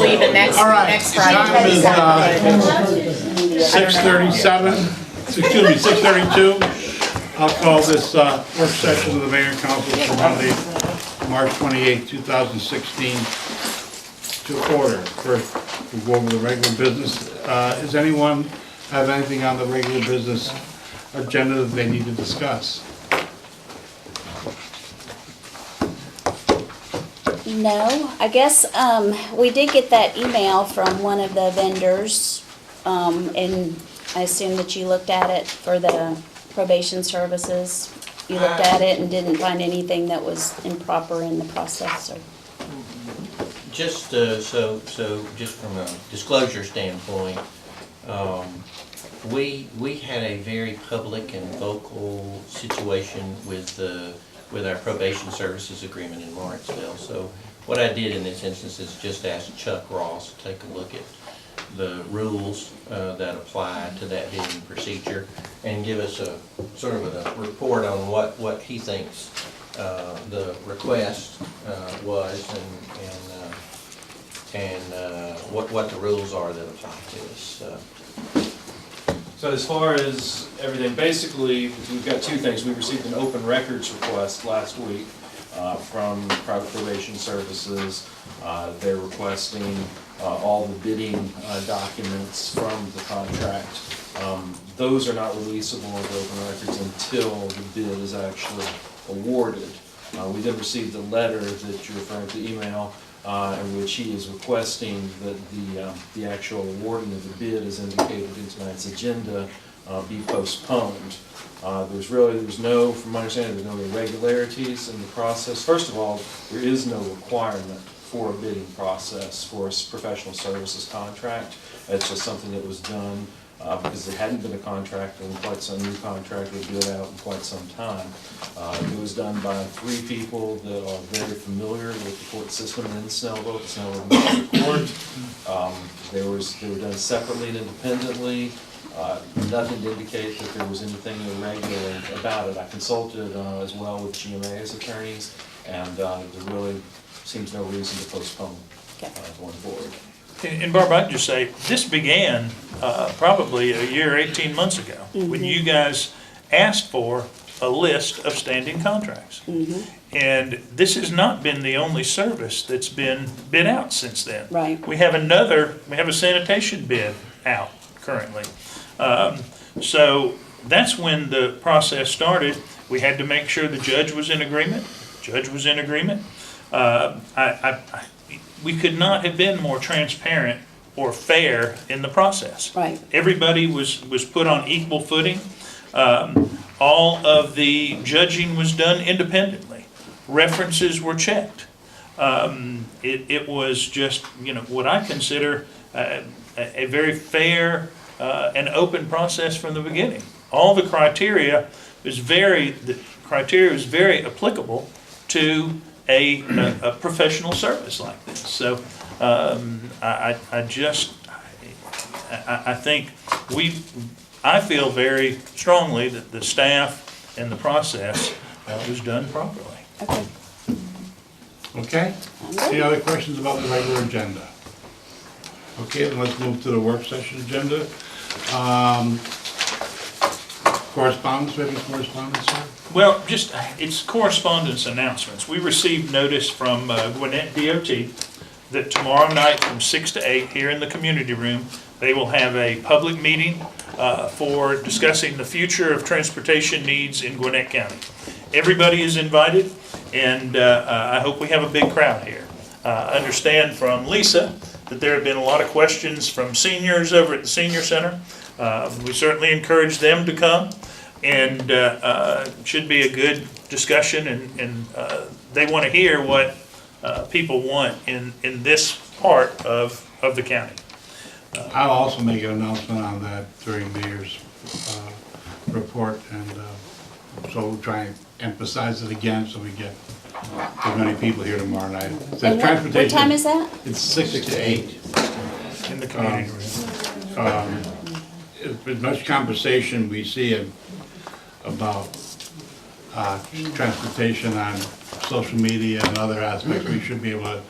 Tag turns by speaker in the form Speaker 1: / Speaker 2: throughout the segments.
Speaker 1: leaving next
Speaker 2: Time is
Speaker 1: Friday.
Speaker 2: 6:37, excuse me, 6:32. I'll call this work session of the Mayor and Council for Monday, March 28, 2016 to order. First, we'll go over the regular business. Does anyone have anything on the regular business agenda that they need to discuss?
Speaker 3: No, I guess we did get that email from one of the vendors, and I assume that you looked at it for the probation services. You looked at it and didn't find anything that was improper in the process, or?
Speaker 4: Just so just from a disclosure standpoint, we had a very public and vocal situation with our probation services agreement in Lawrenceville. So what I did in this instance is just ask Chuck Ross to take a look at the rules that apply to that bidding procedure and give us a sort of a report on what he thinks the request was and what the rules are that apply to us.
Speaker 5: So as far as everything, basically, we've got two things. We received an open records request last week from Private Probation Services. They're requesting all the bidding documents from the contract. Those are not releasable as open records until the bid is actually awarded. We then received a letter that you're referring to, email, in which he is requesting that the actual awarding of the bid, as indicated in tonight's agenda, be postponed. There's no, from my understanding, there's no irregularities in the process. First of all, there is no requirement for a bidding process for a professional services contract. It's just something that was done because there hadn't been a contract in quite some new contract was bid out in quite some time. It was done by 3 people that are very familiar with the court system in Snellville, the Snellville Municipal Court. They were done separately and independently. Nothing to indicate that there was anything irregular about it. I consulted as well with GMA's attorneys, and there really seems no reason to postpone going forward.
Speaker 6: And Barbara, I'd just say, this began probably a year, 18 months ago, when you guys asked for a list of standing contracts. And this has not been the only service that's been bid out since then.
Speaker 3: Right.
Speaker 6: We have a sanitation bid out currently. So that's when the process started. We had to make sure the judge was in agreement. Judge was in agreement. We could not have been more transparent or fair in the process.
Speaker 3: Right.
Speaker 6: Everybody was put on equal footing. All of the judging was done independently. References were checked. It was just, what I consider a very fair and open process from the beginning. All the criteria was very applicable to a professional service like this. So I feel very strongly that the staff and the process was done properly.
Speaker 3: Okay.
Speaker 2: Okay? Any other questions about the regular agenda? Okay, then let's move to the work session agenda. Correspondence, maybe correspondence, sir?
Speaker 6: Well, it's correspondence announcements. We received notice from Gwinnett DOT that tomorrow night from 6 to 8 here in the community room, they will have a public meeting for discussing the future of transportation needs in Gwinnett County. Everybody is invited, and I hope we have a big crowd here. I understand from Lisa that there have been a lot of questions from seniors over at the senior center. We certainly encourage them to come, and should be a good discussion, and they want to hear what people want in this part of the county.
Speaker 2: I'll also make an announcement on that during Mayor's report, and so we'll try and emphasize it again so we get as many people here tomorrow night.
Speaker 3: And what time is that?
Speaker 2: It's 6 to 8.
Speaker 6: In the community room.
Speaker 2: As much conversation we see about transportation on social media and other aspects, we should be able to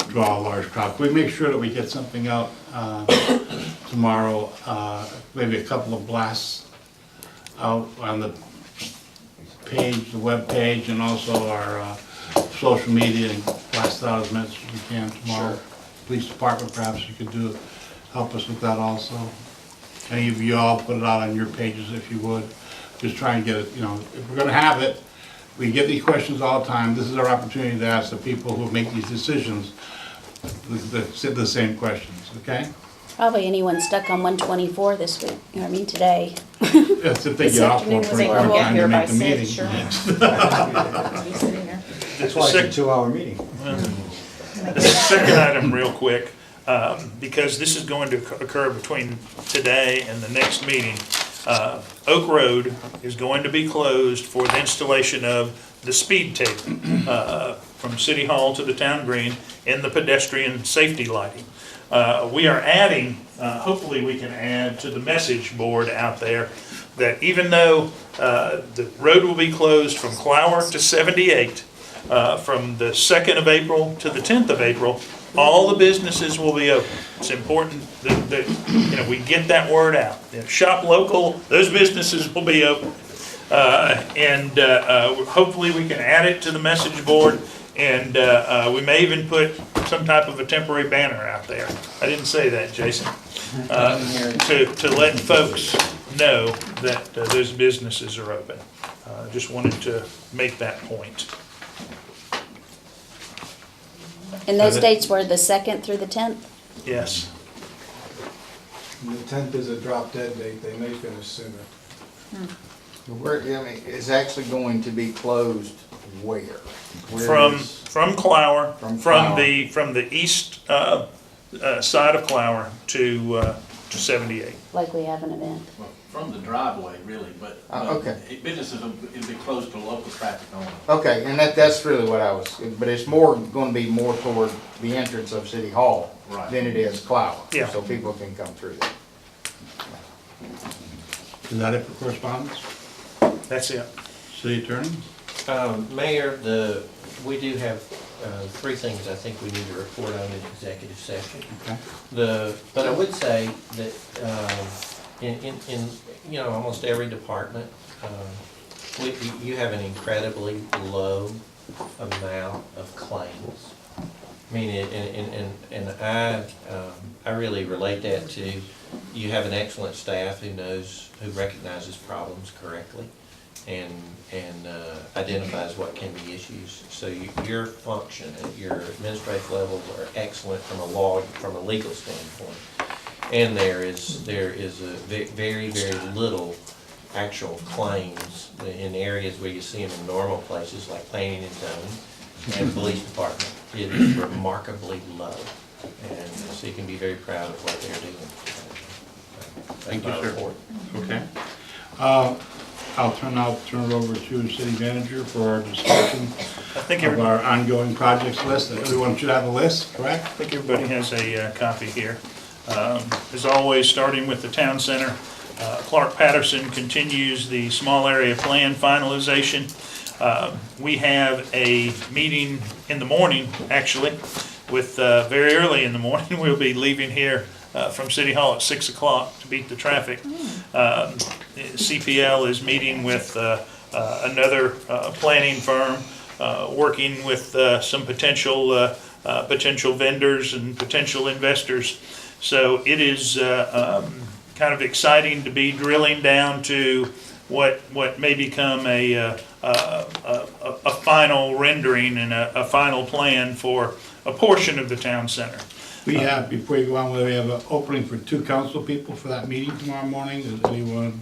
Speaker 2: draw a large crowd. Can we make sure that we get something out tomorrow, maybe a couple of blasts out on the page, the web page, and also our social media, and blast out as much as we can tomorrow.
Speaker 5: Sure.
Speaker 2: Police department, perhaps you could help us with that also. Any of you all put it out on your pages if you would. Just try and get it, if we're gonna have it, we get these questions all the time. This is our opportunity to ask the people who make these decisions the same questions, okay?
Speaker 3: Probably anyone stuck on 124 this week, today.
Speaker 2: That's if they
Speaker 3: This
Speaker 2: get off for a
Speaker 3: afternoon was
Speaker 2: pretty
Speaker 3: a
Speaker 2: long
Speaker 3: little-
Speaker 2: time to make the meeting.
Speaker 1: That's why it's a 2-hour meeting.
Speaker 6: The second item, real quick, because this is going to occur between today and the next meeting. Oak Road is going to be closed for the installation of the speed tape from City Hall to the town green and the pedestrian safety lighting. We are adding, hopefully we can add to the message board out there that even though the road will be closed from Clower to 78, from the 2nd of April to the 10th of April, all the businesses will be open. It's important that we get that word out. Shop local, those businesses will be open. And hopefully we can add it to the message board, and we may even put some type of a temporary banner out there. I didn't say that, Jason. To let folks know that those businesses are open. Just wanted to make that point.
Speaker 3: And those dates were the 2nd through the 10th?
Speaker 6: Yes.
Speaker 1: And the 10th is a drop dead date, they may finish sooner.
Speaker 7: It's actually going to be closed where?
Speaker 6: From Clower,
Speaker 7: From
Speaker 6: from
Speaker 7: Clower.
Speaker 6: from the east side of Clower to 78.
Speaker 3: Like we have an event.
Speaker 8: From the driveway, really, but
Speaker 7: Okay.
Speaker 8: businesses will be closed to local traffic only.
Speaker 7: Okay, and that's really what I was, but it's gonna be more toward the entrance of City Hall
Speaker 8: Right.
Speaker 7: than it is Clower.
Speaker 6: Yeah.
Speaker 7: So people can come through there.
Speaker 2: Is that it for correspondence?
Speaker 6: That's it.
Speaker 2: City Attorney?
Speaker 4: Mayor, we do have 3 things I think we need to report on in executive session.
Speaker 2: Okay.
Speaker 4: But I would say that in almost every department, you have an incredibly low amount of claims. I mean, and I really relate that to, you have an excellent staff who recognizes problems correctly and identifies what can be issues. So your function at your administrative levels are excellent from a legal standpoint. And there is a very, very little actual claims in areas where you see them in normal places like planning and zoning and police department. It is remarkably low, and so you can be very proud of what they're doing.
Speaker 2: Thank you,
Speaker 4: That's my
Speaker 2: sir.
Speaker 4: report.
Speaker 2: Okay. I'll turn it over to City Manager for our discussion
Speaker 6: I think
Speaker 2: of our ongoing projects list. Everyone should have a list, correct?
Speaker 6: I think everybody has a copy here. As always, starting with the town center, Clark Patterson continues the small area plan finalization. We have a meeting in the morning, actually, with very early in the morning. We'll be leaving here from City Hall at 6 o'clock to beat the traffic. CPL is meeting with another planning firm, working with some potential vendors and potential investors. So it is kind of exciting to be drilling down to what may become a final rendering and a final plan for a portion of the town center.
Speaker 2: We have, before you go on, we have an opening for 2 council people for that meeting tomorrow morning. Is anyone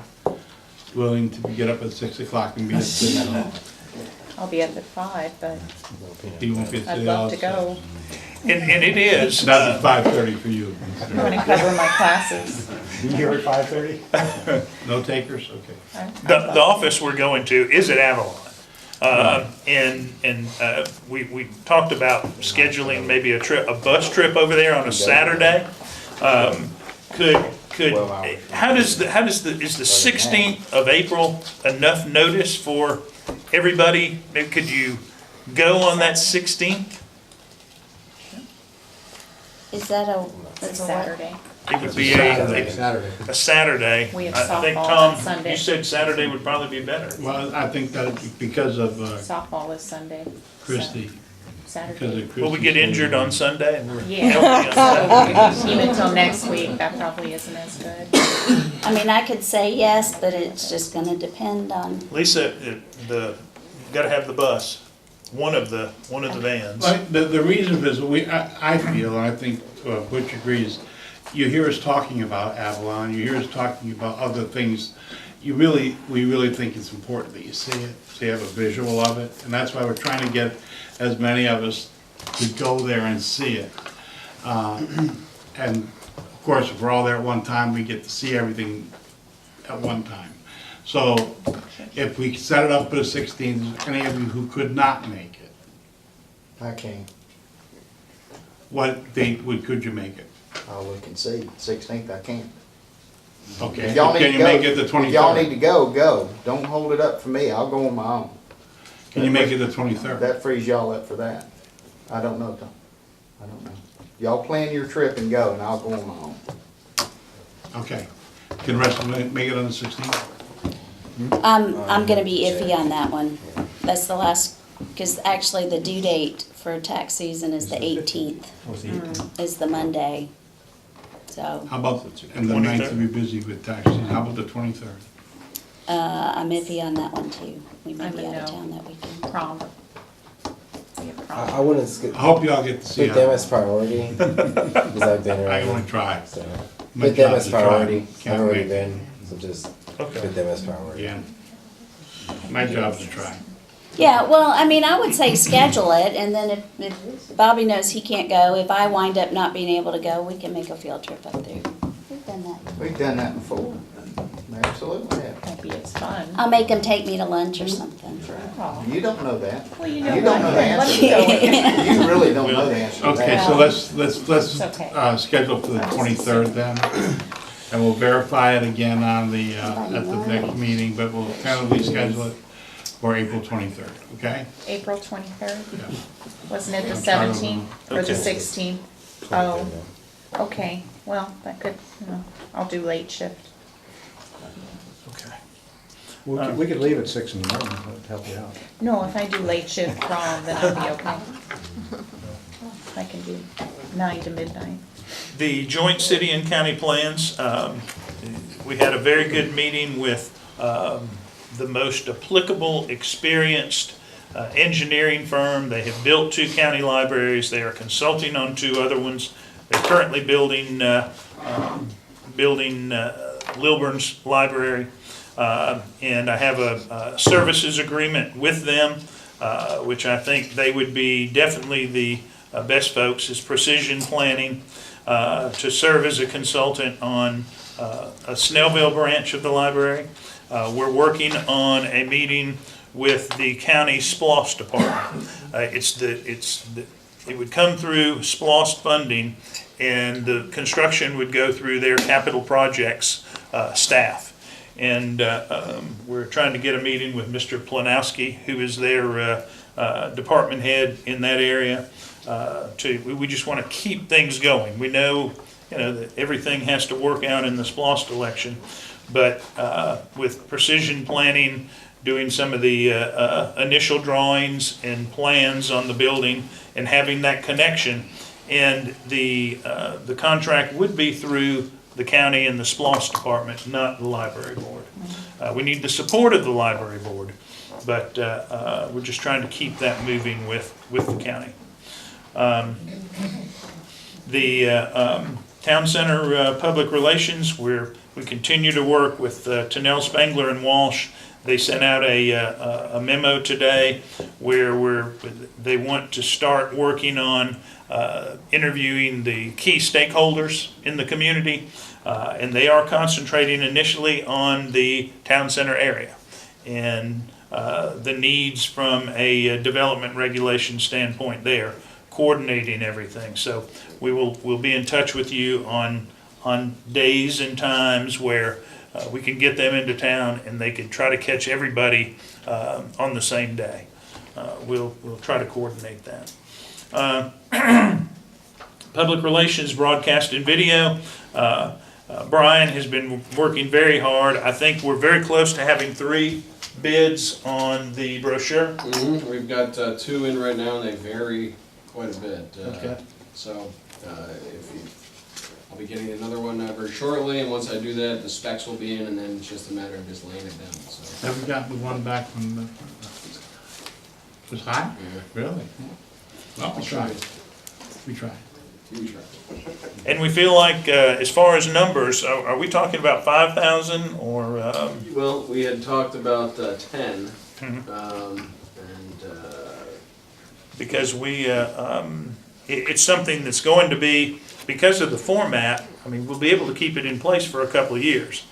Speaker 2: willing to get up at 6 o'clock and be at City Hall?
Speaker 9: I'll be up at 5, but
Speaker 2: You won't be at
Speaker 9: I'd
Speaker 2: City Hall
Speaker 9: love to
Speaker 2: at
Speaker 9: go.
Speaker 2: 6.
Speaker 6: And it is.
Speaker 2: Not at 5:30 for you.
Speaker 9: I want to cover my classes.
Speaker 1: Be here at 5:30?
Speaker 2: No takers? Okay.
Speaker 6: The office we're going to is at Avalon. And we talked about scheduling maybe a bus trip over there on a Saturday. Is the 16th of April enough notice for everybody? Could you go on that 16th?
Speaker 3: Is that a,
Speaker 9: It's
Speaker 3: that's a what?
Speaker 9: Saturday.
Speaker 6: It would be
Speaker 1: Saturday.
Speaker 6: a Saturday.
Speaker 9: We have
Speaker 6: I think,
Speaker 9: softball
Speaker 6: Tom,
Speaker 9: on Sunday.
Speaker 6: you said Saturday would probably be better.
Speaker 2: Well, I think that because of
Speaker 9: Softball is Sunday.
Speaker 2: Christie,
Speaker 9: So,
Speaker 2: because
Speaker 9: Saturday.
Speaker 2: of Christie.
Speaker 6: Will we get injured on Sunday? And we're
Speaker 9: Yeah,
Speaker 6: healthy on Sunday?
Speaker 9: so even till next week, that probably isn't as good.
Speaker 3: I mean, I could say yes, but it's just gonna depend on,
Speaker 6: Lisa, you gotta have the bus, one of the vans.
Speaker 2: Like, the reason is, I feel, and I think Butch agrees, you hear us talking about Avalon, you hear us talking about other things, we really think it's important that you see it, so you have a visual of it, and that's why we're trying to get as many of us to go there and see it. And of course, if we're all there at one time, we get to see everything at one time. So if we set it up for the 16th, any of you who could not make it,
Speaker 7: I can't.
Speaker 2: what date could you make it?
Speaker 7: I'll look and see. 16th, I can't.
Speaker 2: Okay,
Speaker 7: If y'all need
Speaker 2: can
Speaker 7: to
Speaker 2: you
Speaker 7: go,
Speaker 2: make it the
Speaker 7: if y'all need
Speaker 2: 23rd?
Speaker 7: to go, go. Don't hold it up for me. I'll go on my own.
Speaker 2: Can you make it the 23rd?
Speaker 7: That frees y'all up for that. I don't know, Tom. I don't know. Y'all plan your trip and go, and I'll go on my own.
Speaker 2: Okay. Can the rest of them make it on the 16th?
Speaker 3: I'm gonna be iffy on that one. That's the last, because actually the due date for tax season is the 18th, is the Monday. So,
Speaker 2: How about, and the 9th will be busy with tax season, how about the 23rd?
Speaker 3: I'm iffy on that one too. We may
Speaker 9: I'm
Speaker 3: be
Speaker 9: a
Speaker 3: out of
Speaker 9: no.
Speaker 3: town that weekend.
Speaker 9: Prom. We have prom.
Speaker 10: I wouldn't
Speaker 2: I hope y'all get to see
Speaker 10: put them
Speaker 2: it.
Speaker 10: as priority because I've been
Speaker 2: I
Speaker 10: already.
Speaker 2: only try.
Speaker 10: So
Speaker 2: My
Speaker 10: put them
Speaker 2: job
Speaker 10: as
Speaker 2: to try.
Speaker 10: priority.
Speaker 2: Can't
Speaker 10: I've already
Speaker 2: make it.
Speaker 10: been, so just
Speaker 6: Okay.
Speaker 10: put them as priority.
Speaker 2: Yeah. My job's to try.
Speaker 3: Yeah, well, I mean, I would say schedule it, and then if Bobby knows he can't go, if I wind up not being able to go, we can make a field trip up there. We've done that.
Speaker 7: We've done that before. Absolutely have.
Speaker 9: Maybe it's fun.
Speaker 3: I'll make him take me to lunch or something.
Speaker 9: Oh.
Speaker 7: You don't know that.
Speaker 9: Well, you know
Speaker 7: You don't know the
Speaker 9: what?
Speaker 7: answer to that. You really don't know the answer to
Speaker 2: Okay,
Speaker 7: that.
Speaker 2: so let's
Speaker 9: It's okay.
Speaker 2: schedule for the 23rd then. And we'll verify it again on the, at the next meeting, but we'll tentatively schedule it for April 23rd, okay?
Speaker 9: April 23rd?
Speaker 2: Yeah.
Speaker 9: Wasn't it the
Speaker 2: I'm trying to
Speaker 9: 17th or the
Speaker 6: Okay.
Speaker 9: 16th? Oh, okay. Well, that could, I'll do late shift.
Speaker 6: Okay.
Speaker 1: We could leave at 6 in the morning, that'd help you out.
Speaker 9: No, if I do late shift prom, then I'll be okay. I can do 9 to midnight.
Speaker 6: The joint city and county plans, we had a very good meeting with the most applicable, experienced engineering firm. They have built 2 county libraries. They are consulting on 2 other ones. They're currently building Lilburn's library. And I have a services agreement with them, which I think they would be definitely the best folks, is Precision Planning, to serve as a consultant on a Snellville branch of the library. We're working on a meeting with the county SPLOST department. It would come through SPLOST funding, and the construction would go through their capital projects staff. And we're trying to get a meeting with Mr. Planowski, who is their department head in that area. We just want to keep things going. We know, that everything has to work out in the SPLOST election, but with Precision Planning doing some of the initial drawings and plans on the building and having that connection, and the contract would be through the county and the SPLOST department, not the library board. We need the support of the library board, but we're just trying to keep that moving with the county. The Town Center Public Relations, we continue to work with Tennell, Spangler, and Walsh. They sent out a memo today where they want to start working on interviewing the key stakeholders in the community, and they are concentrating initially on the Town Center area and the needs from a development regulation standpoint there, coordinating everything. So we'll be in touch with you on days and times where we can get them into town and they can try to catch everybody on the same day. We'll try to coordinate that. Public relations, broadcast and video. Brian has been working very hard. I think we're very close to having 3 bids on the brochure.
Speaker 11: We've got 2 in right now, and they vary quite a bit.
Speaker 2: Okay.
Speaker 11: So, I'll be getting another one very shortly, and once I do that, the specs will be in, and then it's just a matter of just laying it down, so.
Speaker 2: Have we got the one back from the, was high?
Speaker 11: Yeah.
Speaker 2: Really? Well, we tried. We tried.
Speaker 11: We try.
Speaker 6: And we feel like, as far as numbers, are we talking about 5,000 or?
Speaker 11: Well, we had talked about 10,
Speaker 6: Mhm.
Speaker 11: and,
Speaker 6: Because it's something that's going to be, because of the format, I mean, we'll be able to keep it in place for a couple of years.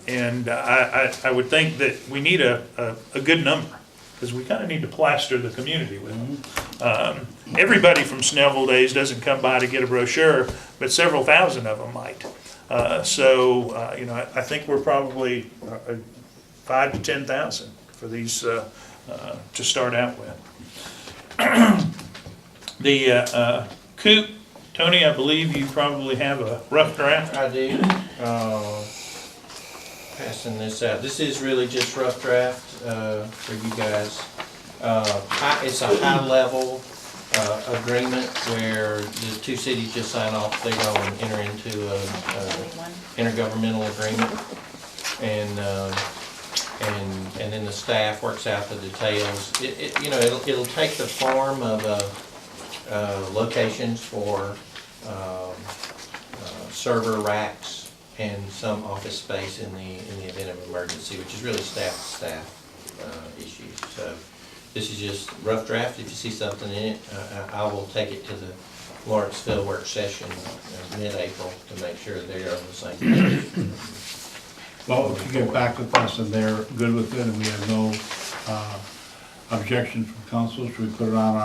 Speaker 6: And I would think that we need a good number, because we kind of need to plaster the community with them. Everybody from Snellville days doesn't come by to get a brochure, but several thousand of them might. You know, I think we're probably 5 to 10,000 for these to start out with. The coop, Tony, I believe you probably have a rough draft.
Speaker 4: I do. Passing this out. This is really just rough draft for you guys. It's a high-level agreement where the 2 cities just sign off. They go and enter into a intergovernmental agreement, and then the staff works out the details. You know, it'll take the form of locations for server racks and some office space in the event of emergency, which is really staff issues. So this is just rough draft. If you see something in it, I will take it to the Lawrenceville work session mid-April to make sure they're on the same page.
Speaker 2: Well, if you get back with us and they're good with it and we have no objection from council, should we put it on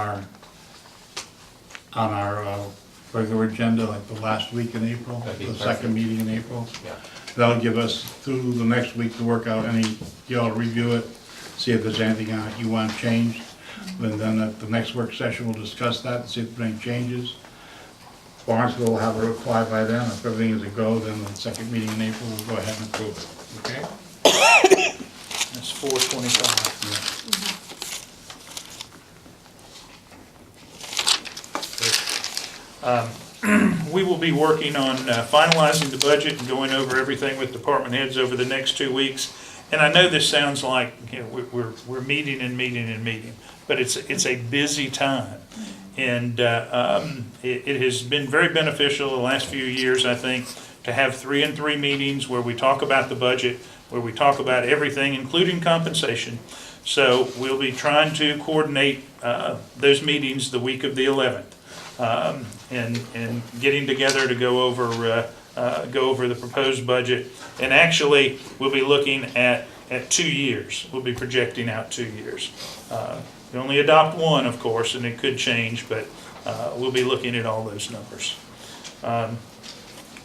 Speaker 2: our regular agenda, like the last week in April,
Speaker 4: That'd be
Speaker 2: the
Speaker 4: perfect.
Speaker 2: second meeting in April?
Speaker 4: Yeah.
Speaker 2: That'll give us through the next week to work out y'all review it, see if there's anything on it you want changed. And then at the next work session, we'll discuss that and see if there's any changes. Barnesville will have a reply by then. If everything is a go, then the second meeting in April, we'll go ahead and approve it, okay?
Speaker 6: That's 425. We will be working on finalizing the budget and going over everything with department heads over the next 2 weeks. And I know this sounds like, you know, we're meeting and meeting and meeting, but it's a busy time. And it has been very beneficial the last few years, I think, to have 3 and 3 meetings where we talk about the budget, where we talk about everything, including compensation. So we'll be trying to coordinate those meetings the week of the 11th. And getting together to go over the proposed budget. And actually, we'll be looking at 2 years. We'll be projecting out 2 years. We only adopt one, of course, and it could change, but we'll be looking at all those numbers.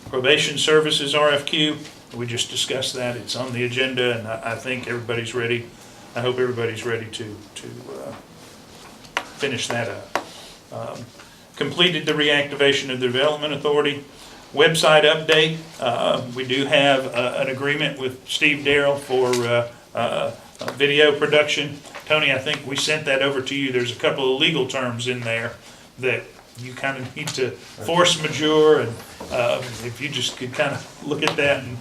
Speaker 6: Probation services RFQ, we just discussed that. It's on the agenda, and I think everybody's ready. I hope everybody's ready to finish that up. Completed the reactivation of the Development Authority. Website update, we do have an agreement with Steve Darrell for video production. Tony, I think we sent that over to you. There's a couple of legal terms in there that you kind of need to force majeure, and if you just could kind of look at that and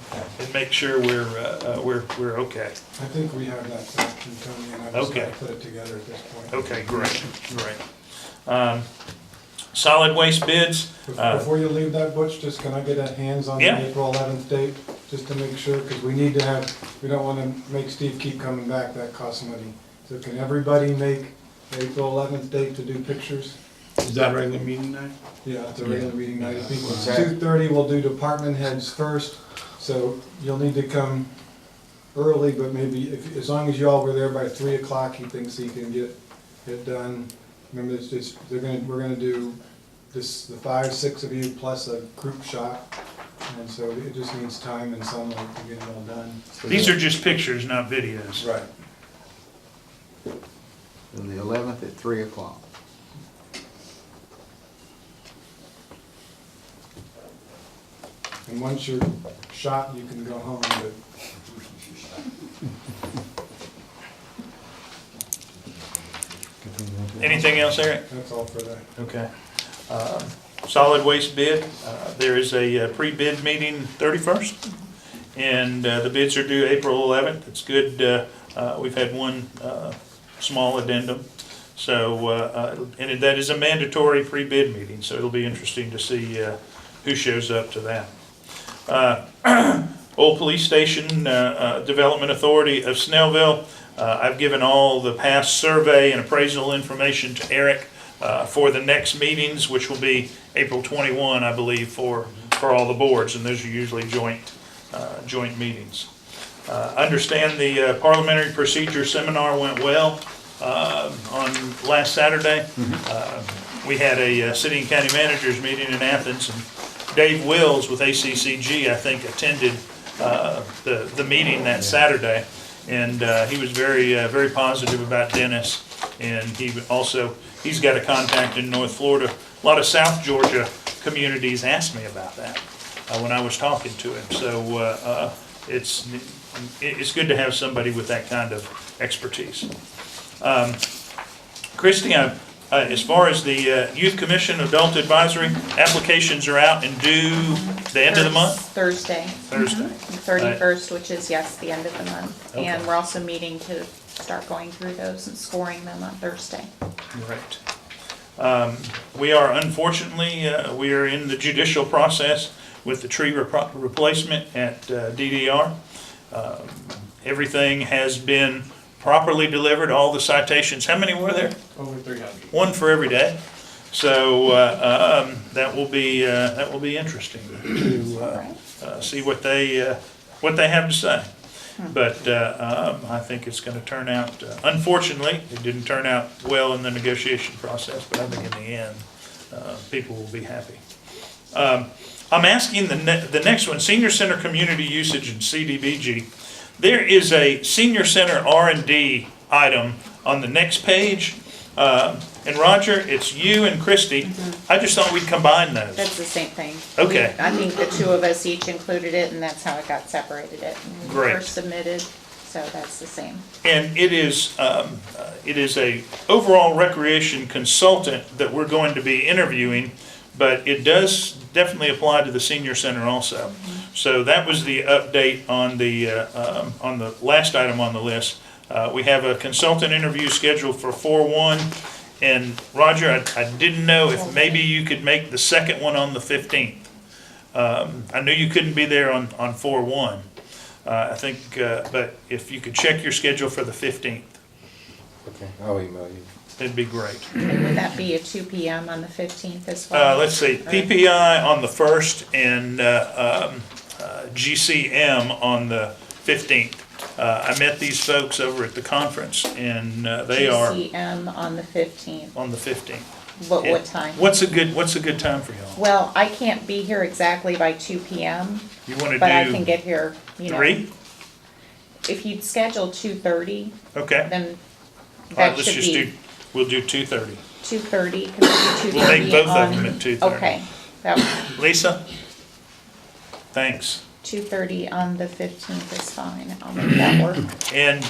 Speaker 6: make sure we're okay.
Speaker 1: I think we have that section, Tony, and I just
Speaker 6: Okay.
Speaker 1: gotta put it together at this point.
Speaker 6: Okay, great. Solid waste bids.
Speaker 1: Before you leave that, Butch, just can I get a hands on the
Speaker 6: Yeah.
Speaker 1: April 11th date, just to make sure, because we need to have, we don't want to make Steve keep coming back, that costs money. So can everybody make April 11th date to do pictures?
Speaker 2: Is that regular meeting night?
Speaker 1: Yeah, it's a regular meeting night. I think it's
Speaker 7: Okay.
Speaker 1: 2:30, we'll do department heads first, so you'll need to come early, but maybe if, as long as y'all were there by 3 o'clock, he thinks he can get it done. Remember, we're gonna do this, the 5, 6 of you plus a group shot, and so it just needs time and sunlight to get it all done.
Speaker 6: These are just pictures, not videos.
Speaker 1: Right.
Speaker 7: And the 11th at 3 o'clock.
Speaker 1: And once you're shot, you can go home, but
Speaker 6: Anything else, Eric?
Speaker 1: that's all for that.
Speaker 6: Okay. Solid waste bid, there is a pre-bid meeting 31st, and the bids are due April 11th. It's good, we've had one small addendum, so, and that is a mandatory pre-bid meeting, so it'll be interesting to see who shows up to that. Old Police Station Development Authority of Snellville, I've given all the past survey and appraisal information to Eric for the next meetings, which will be April 21, I believe, for all the boards, and those are usually joint meetings. Understand the parliamentary procedure seminar went well on last Saturday. We had a city and county managers meeting in Athens, and Dave Wills with ACCG, I think, attended the meeting that Saturday, and he was very positive about Dennis, and he's got a contact in North Florida. A lot of South Georgia communities asked me about that when I was talking to him. So it's good to have somebody with that kind of expertise. Christie, as far as the Youth Commission Adult Advisory, applications are out and due the end of the month?
Speaker 9: Thursday.
Speaker 6: Thursday.
Speaker 9: The 31st, which is, yes, the end of the month.
Speaker 6: Okay.
Speaker 9: And we're also meeting to start going through those and scoring them on Thursday.
Speaker 6: Right. We are unfortunately, we are in the judicial process with the tree replacement at DDR. Everything has been properly delivered, all the citations. How many were there?
Speaker 5: Over 300.
Speaker 6: One for every day. So that will be interesting to see what they have to say. But I think it's going to turn out, unfortunately, it didn't turn out well in the negotiation process, but I think in the end, people will be happy. I'm asking the next one, Senior Center Community Usage and CDBG. There is a Senior Center R&D item on the next page. And Roger, it's you and Christie. I just thought we'd combine those.
Speaker 9: That's the same thing.
Speaker 6: Okay.
Speaker 9: I think the two of us each included it, and that's how it got separated it. When we
Speaker 6: Great.
Speaker 9: First submitted, so that's the same.
Speaker 6: And it is a overall recreation consultant that we're going to be interviewing, but it does definitely apply to the senior center also. So that was the update on the last item on the list. We have a consultant interview scheduled for 4/1. And Roger, I didn't know if maybe you could make the second one on the 15th. I knew you couldn't be there on 4/1. I think, but if you could check your schedule for the 15th,
Speaker 10: Okay, I'll email you.
Speaker 6: it'd be great.
Speaker 9: And would that be at 2 p.m. on the 15th as well?
Speaker 6: Let's see, PPI on the 1st and GCM on the 15th. I met these folks over at the conference, and they are
Speaker 9: GCM on the 15th.
Speaker 6: on the 15th.
Speaker 9: What time?
Speaker 6: What's a good time for y'all?
Speaker 9: Well, I can't be here exactly by 2 p.m.,
Speaker 6: You want to
Speaker 9: but I can
Speaker 6: do
Speaker 9: get here,
Speaker 6: 3?
Speaker 9: If you'd schedule 2:30,
Speaker 6: Okay.
Speaker 9: then
Speaker 6: All right,
Speaker 9: that
Speaker 6: let's
Speaker 9: should
Speaker 6: just
Speaker 9: be
Speaker 6: we'll do 2:30.
Speaker 9: 2:30. Could we do 2:30
Speaker 6: We'll make both of
Speaker 9: on-
Speaker 6: them at 2:30.
Speaker 9: Okay,
Speaker 6: Lisa? Thanks.
Speaker 9: 2:30 on the 15th is fine. I'll make that work.
Speaker 6: And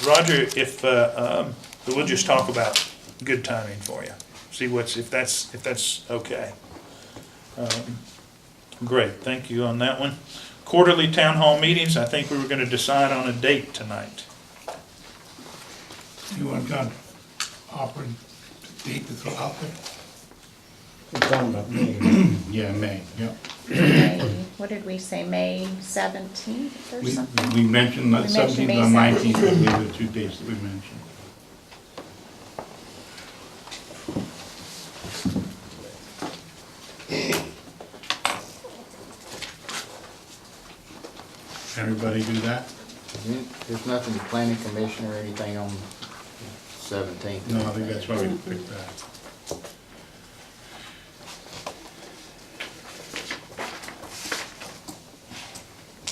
Speaker 6: Roger, if, we'll just talk about good timing for you. See if that's okay. Great, thank you on that one. Quarterly town hall meetings, I think we were gonna decide on a date tonight.
Speaker 2: You want to offer a date to throw out there?
Speaker 10: We're talking about me.
Speaker 2: Yeah, May, yeah.
Speaker 9: May, what did we say, May 17th or something?
Speaker 2: We mentioned
Speaker 9: We mentioned
Speaker 2: 17th
Speaker 9: May
Speaker 2: or 19th,
Speaker 9: 17th.
Speaker 2: these are the 2 dates that we mentioned. Everybody do that?
Speaker 7: There's nothing planning commission or anything on 17th.
Speaker 2: No, I think that's why we picked that.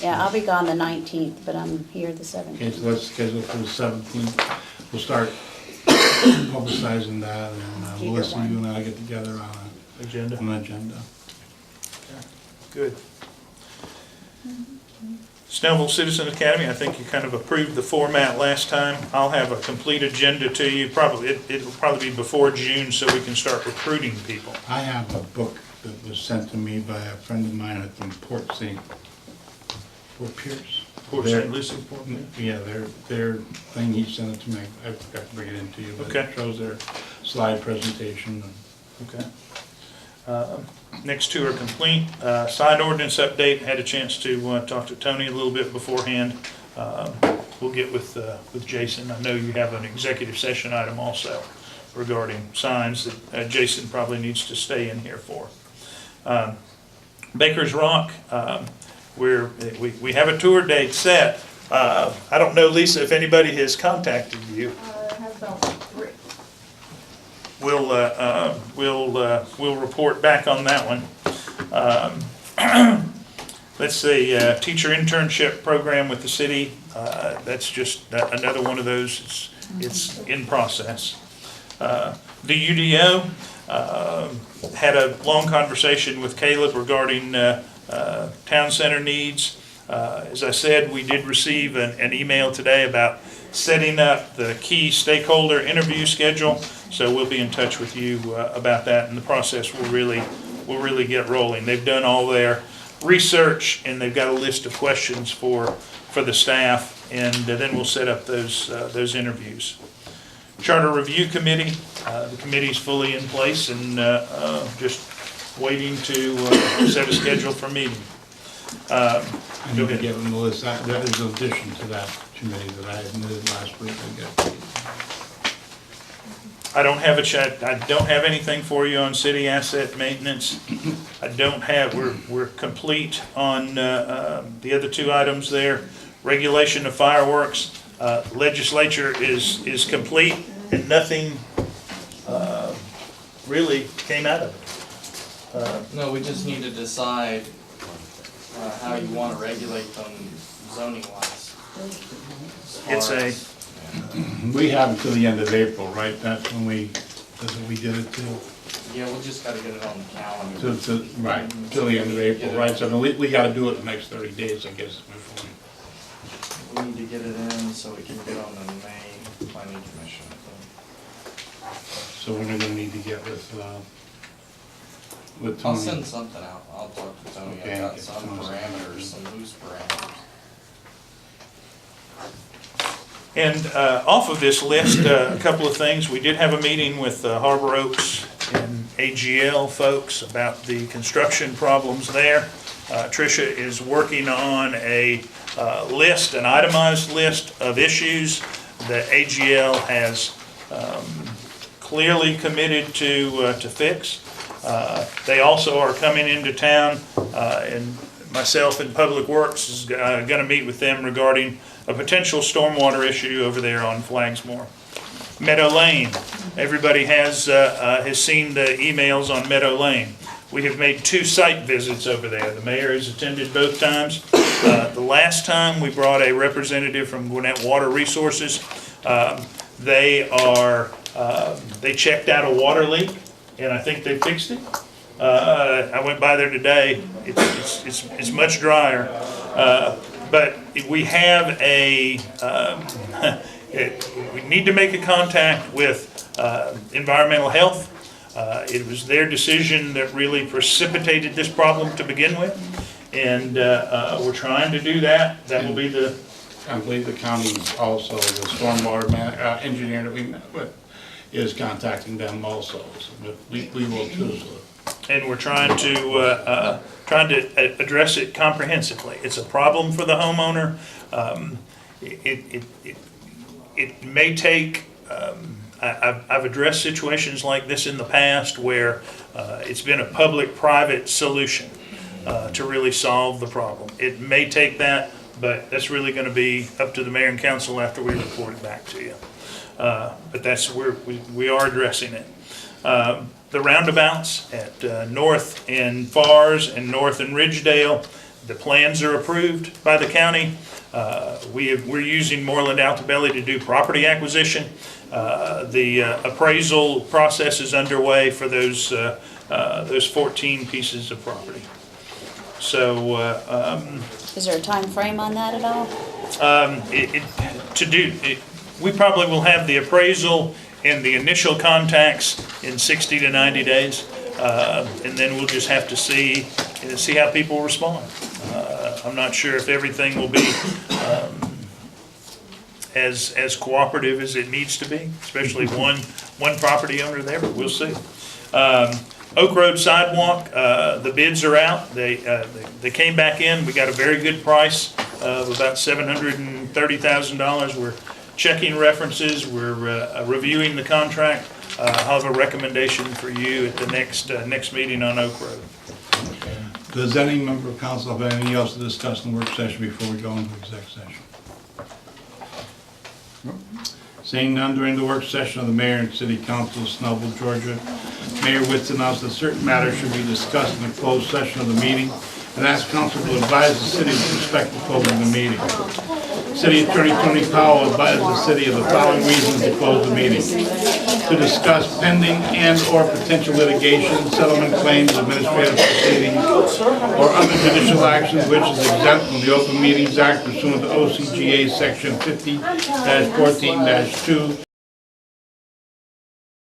Speaker 3: Yeah, I'll be gone the 19th, but I'm here the 17th.
Speaker 2: Okay, so let's schedule for the 17th. We'll start publicizing that, and Melissa, you and I get together on
Speaker 6: Agenda.
Speaker 2: an agenda.
Speaker 6: Good. Snellville Citizen Academy, I think you kind of approved the format last time. I'll have a complete agenda to you, it'll probably be before June, so we can start recruiting people.
Speaker 2: I have a book that was sent to me by a friend of mine from Port Pierce.
Speaker 6: Port
Speaker 2: Their-
Speaker 6: St. Lucie, Port Pierce.
Speaker 2: Yeah, their thing, he sent it to me, I forgot to bring it in to you, but
Speaker 6: Okay.
Speaker 2: it shows their slide presentation.
Speaker 6: Okay. Next two are complete. Sign ordinance update, had a chance to talk to Tony a little bit beforehand. We'll get with Jason. I know you have an executive session item also regarding signs that Jason probably needs to stay in here for. Baker's Rock, we have a tour date set. I don't know, Lisa, if anybody has contacted you. We'll report back on that one. Let's see, teacher internship program with the city. That's just another one of those. It's in process. The UDO had a long conversation with Caleb regarding town center needs. As I said, we did receive an email today about setting up the key stakeholder interview schedule. So we'll be in touch with you about that, and the process will really get rolling. They've done all their research, and they've got a list of questions for the staff, and then we'll set up those interviews. Charter Review Committee, the committee's fully in place and just waiting to set a schedule for meeting.
Speaker 2: I need to give them the list, that is an addition to that committee that I admitted last week.
Speaker 6: I don't have anything for you on city asset maintenance. We're complete on the other two items there. Regulation of fireworks, legislature is complete, and nothing really came out of it.
Speaker 12: No, we just need to decide how you want to regulate them zoning wise.
Speaker 2: We have until the end of April, right? That's when we did it too.
Speaker 12: Yeah, we just gotta get it on the calendar.
Speaker 2: Right, till the end of April, right? So we gotta do it in the next 30 days, I guess.
Speaker 12: We need to get it in so we can get on the May planning commission, I think.
Speaker 2: So we're gonna need to get with Tony.
Speaker 12: I'll send something out. I'll talk to Tony.
Speaker 2: Okay,
Speaker 12: I've got
Speaker 2: get
Speaker 12: some
Speaker 2: Tony's
Speaker 12: parameters, some loose parameters.
Speaker 6: And off of this list, a couple of things. We did have a meeting with Harbor Oaks and AGL folks about the construction problems there. Tricia is working on a list, an itemized list of issues that AGL has clearly committed to fix. They also are coming into town, and myself in Public Works is going to meet with them regarding a potential stormwater issue over there on Flagsmore. Meadow Lane, everybody has seen the emails on Meadow Lane. We have made 2 site visits over there. The mayor has attended both times. The last time we brought a representative from Gwinnett Water Resources. They checked out a water leak, and I think they fixed it. I went by there today. It's much drier. But we have we need to make a contact with environmental health. It was their decision that really precipitated this problem to begin with. And we're trying to do that. That will be the...
Speaker 2: I believe the county also, the stormwater engineer that we met with is contacting them also. So, but we will too. So.
Speaker 6: And we're trying to address it comprehensively. It's a problem for the homeowner. It may take. I've addressed situations like this in the past where it's been a public-private solution to really solve the problem. It may take that, but that's really going to be up to the mayor and council after we report it back to you. But that's where we are addressing it. The roundabouts at North in Fars and North in Ridgedale, the plans are approved by the county. We're using Moreland Altabelli to do property acquisition. The appraisal process is underway for those 14 pieces of property. So,
Speaker 3: Is there a time frame on that at all?
Speaker 6: we probably will have the appraisal and the initial contacts in 60 to 90 days. And then we'll just have to see how people respond. I'm not sure if everything will be as cooperative as it needs to be, especially one property owner there, but we'll see. Oak Road sidewalk, the bids are out. They came back in. We got a very good price of about $730,000. We're checking references. We're reviewing the contract. I'll have a recommendation for you at the next meeting on Oak Road.
Speaker 2: Does any member of council have anything else to discuss in the work session before we go into exec session? Seeing none, during the work session of the mayor and city council of Snellville, Georgia, Mayor Witz announced that certain matters should be discussed in the closed session of the meeting and asked council to advise the city with respect to closing the meeting. City Attorney Tony Powell advised the city of the following reasons to close the meeting: to discuss pending and/or potential litigation, settlement claims, administrative proceedings, or other judicial actions which is exempt from the Open Meetings Act pursuant to OCGA Section 50-14-2.